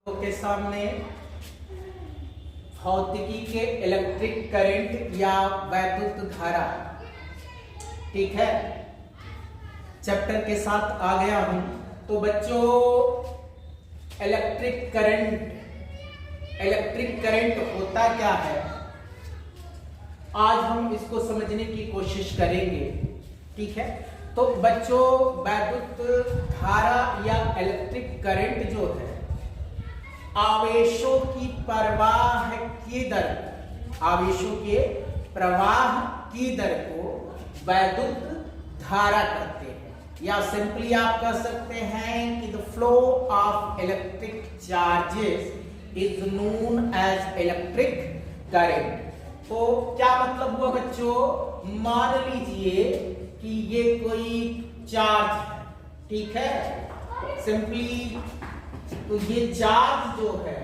के सामने भौतिकी के इलेक्ट्रिक करंट या वैद्युत धारा, ठीक है, चैप्टर के साथ आ गया हूं। तो बच्चों इलेक्ट्रिक करंट होता क्या है, आज हम इसको समझने की कोशिश करेंगे, ठीक है। तो बच्चों वैद्युत धारा या इलेक्ट्रिक करंट जो है आवेशों की प्रवाह की दर, आवेशों के प्रवाह की दर को वैद्युत धारा कहते हैं, या सिंपली आप कह सकते हैं कि the flow of electric charges is known as electric current. तो क्या मतलब हुआ बच्चों, मान लीजिए कि ये कोई चार्ज है, ठीक है, सिंपली तो ये चार्ज जो है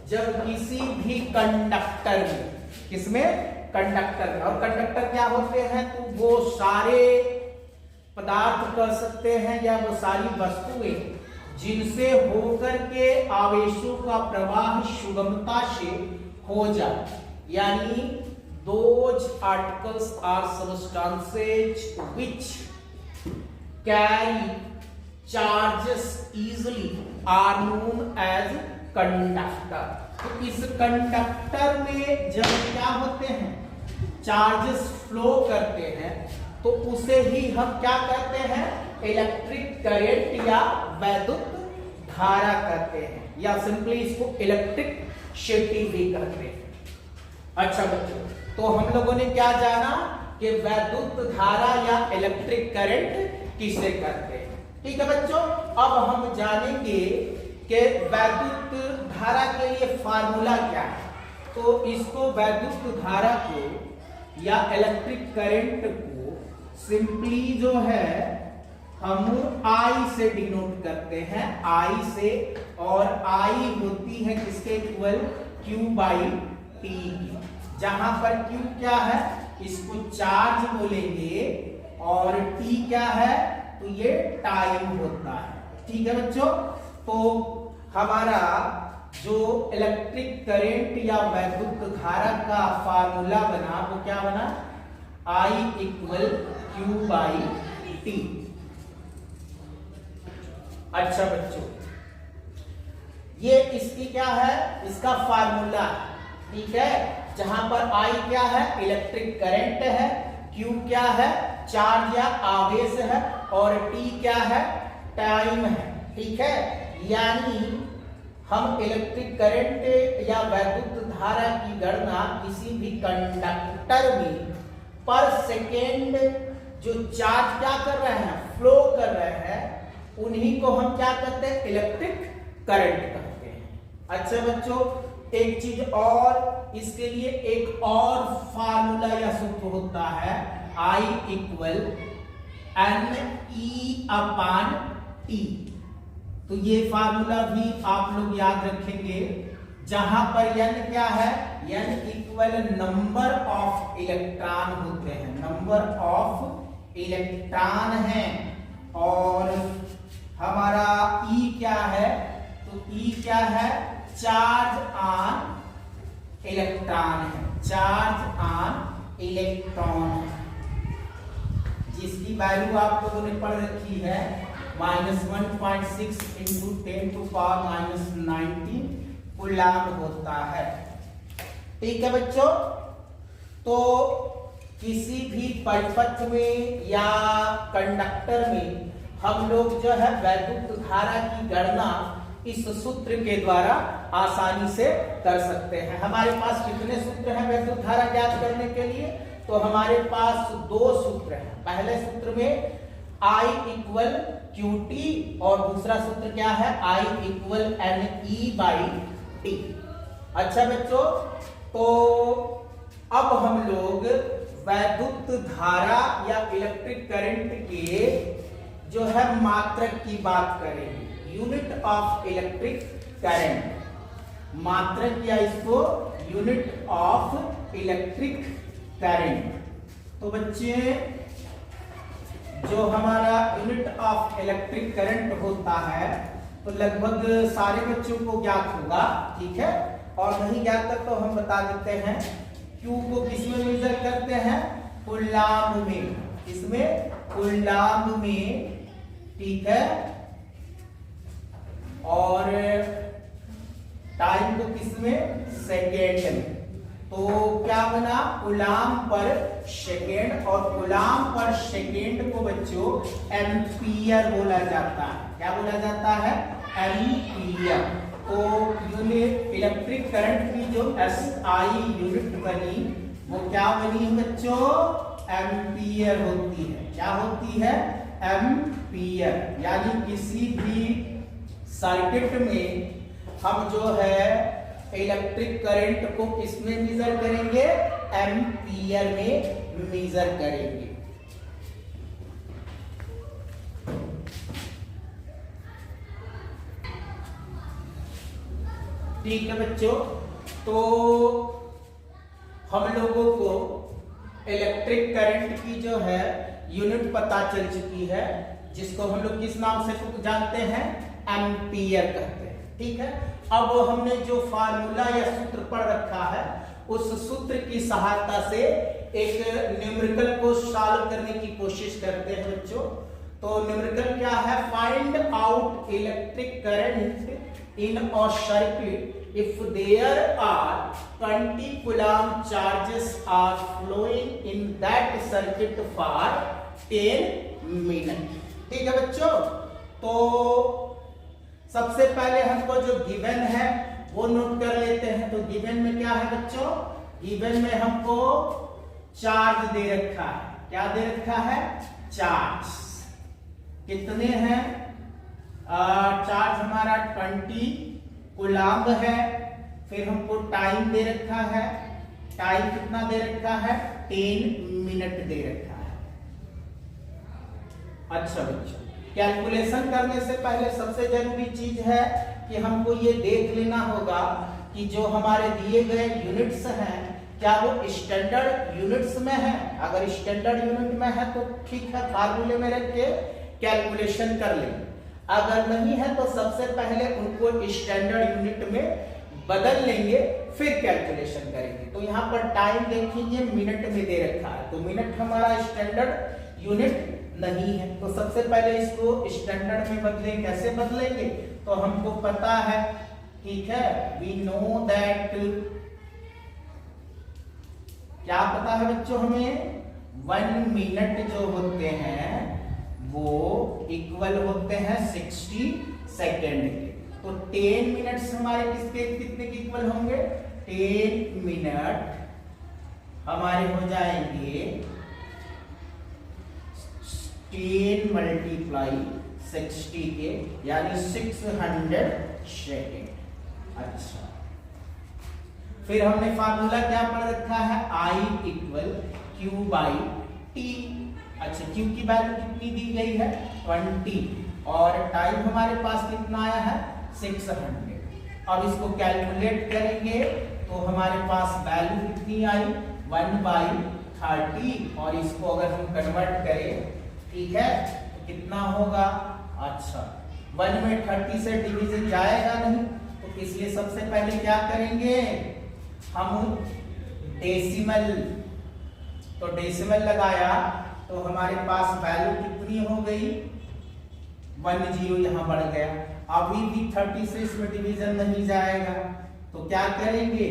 जब किसी भी कंडक्टर में, किसमें, कंडक्टर में, और कंडक्टर क्या होते हैं, तो वो सारे पदार्थ कर सकते हैं या वो सारी वस्तुएं जिनसे होकर के आवेशों का प्रवाह सुगमता से हो जाए, यानी those articles are substances which carry charges easily are known as conductor। तो इस कंडक्टर में जब क्या होते हैं, चार्जेस फ्लो करते हैं, तो उसे ही हम क्या कहते हैं, इलेक्ट्रिक करंट या वैद्युत धारा कहते हैं, या सिंपली इसको इलेक्ट्रिक सिटी भी कहते हैं। अच्छा बच्चों, तो हम लोगों ने क्या जाना कि वैद्युत धारा या इलेक्ट्रिक करंट किसे कहते हैं, ठीक है बच्चों। अब हम जानेंगे कि वैद्युत धारा के लिए फार्मूला क्या है। तो इसको वैद्युत धारा को या इलेक्ट्रिक करंट को सिंपली जो है हम I से डिनोट करते हैं, I से, और I होती है किसके इक्वल, Q बाई T, जहां पर Q क्या है, इसको चार्ज बोलेंगे, और T क्या है, तो ये टाइम होता है, ठीक है बच्चों। तो हमारा जो इलेक्ट्रिक करंट या वैद्युत धारा का फार्मूला बना वो क्या बना, I equal Q by T। अच्छा बच्चों, ये इसकी क्या है, इसका फार्मूला, ठीक है, जहां पर I क्या है, इलेक्ट्रिक करंट है, Q क्या है, चार्ज या आवेश है, और T क्या है, टाइम है, ठीक है। यानी हम इलेक्ट्रिक करंट या वैद्युत धारा की गणना किसी भी कंडक्टर में पर सेकेंड जो चार्ज क्या कर रहे हैं, फ्लो कर रहे हैं, उन्हीं को हम क्या कहते हैं, इलेक्ट्रिक करंट कहते हैं। अच्छा बच्चों, एक चीज और, इसके लिए एक और फार्मूला या सूत्र होता है, I equal NE upon T। तो ये फार्मूला भी आप लोग याद रखेंगे, जहां पर N क्या है, N equal number of electron होते हैं, नंबर ऑफ इलेक्ट्रॉन है, और हमारा E क्या है, तो E क्या है, चार्ज ऑन इलेक्ट्रॉन है, चार्ज ऑन इलेक्ट्रॉन है, जिसकी वैल्यू आप लोगों ने पढ़ रखी है -1.6 इंटू 10⁻⁻19 कूलम होता है, ठीक है बच्चों। तो किसी भी परिपथ में या कंडक्टर में हम लोग जो है वैद्युत धारा की गणना इस सूत्र के द्वारा आसानी से कर सकते हैं। हमारे पास कितने सूत्र हैं वैद्युत धारा ज्ञात करने के लिए, तो हमारे पास दो सूत्र हैं। पहले सूत्र में I इक्वल QT, और दूसरा सूत्र क्या है, I equal NE by T। अच्छा बच्चों, तो अब हम लोग वैद्युत धारा या इलेक्ट्रिक करंट के जो है मात्रक की बात करेंगे, यूनिट ऑफ इलेक्ट्रिक करंट, मात्रक या इसको यूनिट ऑफ इलेक्ट्रिक करंट। तो बच्चे जो हमारा यूनिट ऑफ इलेक्ट्रिक करंट होता है तो लगभग सारे बच्चों को ज्ञात होगा, ठीक है। और नहीं ज्ञात तक तो हम बता देते हैं। Q को किसमें मेजर करते हैं? कूलाम्ब में, इसमें कूलाम्ब में, ठीक है। और टाइम को किसमें? सेकेंड में। तो क्या बना? कूलाम्ब पर सेकेंड, और कूलाम्ब पर सेकेंड को बच्चों एम्पियर बोला जाता है। क्या बोला जाता है? एम्पियर। तो यूनिट इलेक्ट्रिक करंट की जो SI यूनिट बनी वो क्या बनी बच्चों? एम्पियर होती है। क्या होती है? एम्पियर। यानी किसी भी सर्किट में हम जो है इलेक्ट्रिक करंट को किसमें मेजर करेंगे? एम्पियर में मेजर करेंगे। ठीक है बच्चों, तो हम लोगों को इलेक्ट्रिक करंट की जो है यूनिट पता चल चुकी है, जिसको हम लोग किस नाम से जानते हैं? एम्पियर कहते हैं, ठीक है। अब हमने जो फार्मूला या सूत्र पढ़ रखा है, उस सूत्र की सहायता से एक न्यूमेरिकल को सॉल्व करने की कोशिश करते हैं बच्चों। तो न्यूमेरिकल क्या है? Find out electric current in a circuit if there are 20 coulomb charges are flowing in that circuit for 10 minutes। ठीक है बच्चों, तो सबसे पहले हमको जो गिवन है वो नोट कर लेते हैं। तो गिवन में क्या है बच्चों? गिवन में हमको चार्ज दे रखा है। क्या दे रखा है? चार्ज। कितने हैं? चार्ज हमारा 20 कूलम्ब है। फिर हमको टाइम दे रखा है। टाइम कितना दे रखा है? 10 मिनट दे रखा है। अच्छा बच्चों, कैलकुलेशन करने से पहले सबसे जरूरी चीज है कि हमको ये देख लेना होगा कि जो हमारे दिए गए यूनिट्स हैं क्या वो स्टैंडर्ड यूनिट्स में है। अगर स्टैंडर्ड यूनिट में है तो ठीक है, फार्मूले में रख के कैलकुलेशन कर लेंगे। अगर नहीं है तो सबसे पहले उनको स्टैंडर्ड यूनिट में बदल लेंगे, फिर कैलकुलेशन करेंगे। तो यहाँ पर टाइम देखिए मिनट में दे रखा है, तो मिनट हमारा स्टैंडर्ड यूनिट नहीं है। तो सबसे पहले इसको स्टैंडर्ड में बदलेंगे। कैसे बदलेंगे? तो हमको पता है, ठीक है, वी नो दैट, क्या पता है बच्चों हमें? 1 मिनट जो होते हैं वो इक्वल होते हैं 60 सेकेंड के। तो 10 मिनट्स हमारे किसके कितने के इक्वल होंगे? 10 मिनट हमारे हो जाएंगे 10 मल्टीप्लाई 60 के, यानी 600 सेकेंड। अच्छा, फिर हमने फार्मूला क्या पढ़ रखा है? I equal Q by T। अच्छा, Q की वैल्यू कितनी दी गई है? 20, और टाइम हमारे पास कितना आया है? 600। अब इसको कैलकुलेट करेंगे तो हमारे पास वैल्यू कितनी आई? 1/30, और इसको अगर हम कन्वर्ट करें, ठीक है, तो कितना होगा? अच्छा, 1 में 30 से डिवीजन जाएगा नहीं, तो इसलिए सबसे पहले क्या करेंगे हम? डेसिमल। तो डेसिमल लगाया तो हमारे पास वैल्यू कितनी हो गई? 1 0 यहां बढ़ गया। अभी भी 30 से इसमें डिवीजन नहीं जाएगा, तो क्या करेंगे?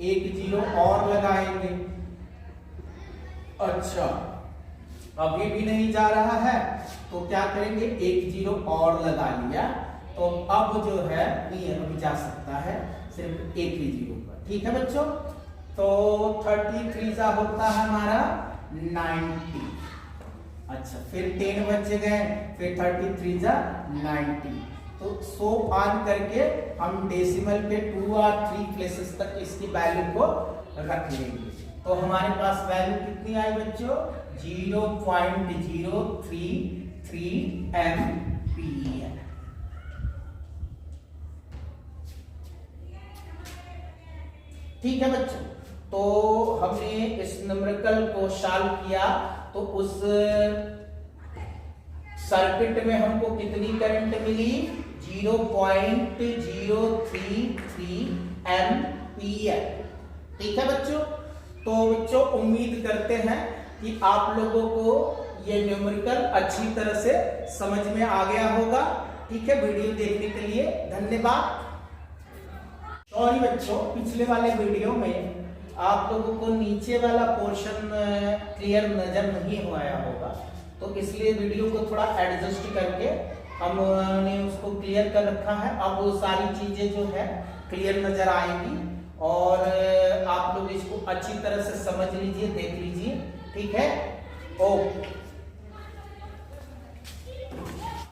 1 0 और लगाएंगे। अच्छा, अभी भी नहीं जा रहा है तो क्या करेंगे? 1 0 और लगा लिया, तो अब जो है नहीं अभी जा सकता है, सिर्फ 1 ही 0 पर। ठीक है बच्चों, तो 33 होता है हमारा 90। अच्छा, फिर 10 बच गए, फिर 33 90। तो 100 ऑन करके हम डेसिमल के 2 और 3 प्लेसेस तक इसकी वैल्यू को रख लेंगे। तो हमारे पास वैल्यू कितनी आई बच्चों? 0.033 एम्पीयर। ठीक है बच्चों, तो हमने इस न्यूमेरिकल को सॉल्व किया, तो उस सर्किट में हमको कितनी करंट मिली? 0.033 एम्पियर। ठीक है बच्चों, तो बच्चों उम्मीद करते हैं कि आप लोगों को ये न्यूमेरिकल अच्छी तरह से समझ में आ गया होगा। ठीक है, वीडियो देखने के लिए धन्यवाद। सॉरी बच्चों, पिछले वाले वीडियो में आप लोगों को नीचे वाला पोर्शन क्लियर नजर नहीं हो आया होगा, तो इसलिए वीडियो को थोड़ा एडजस्ट करके हमने उसको क्लियर कर रखा है। अब वो सारी चीजें जो है क्लियर नजर आएंगी और आप लोग इसको अच्छी तरह से समझ लीजिए, देख लीजिए। ठीक है, ओके।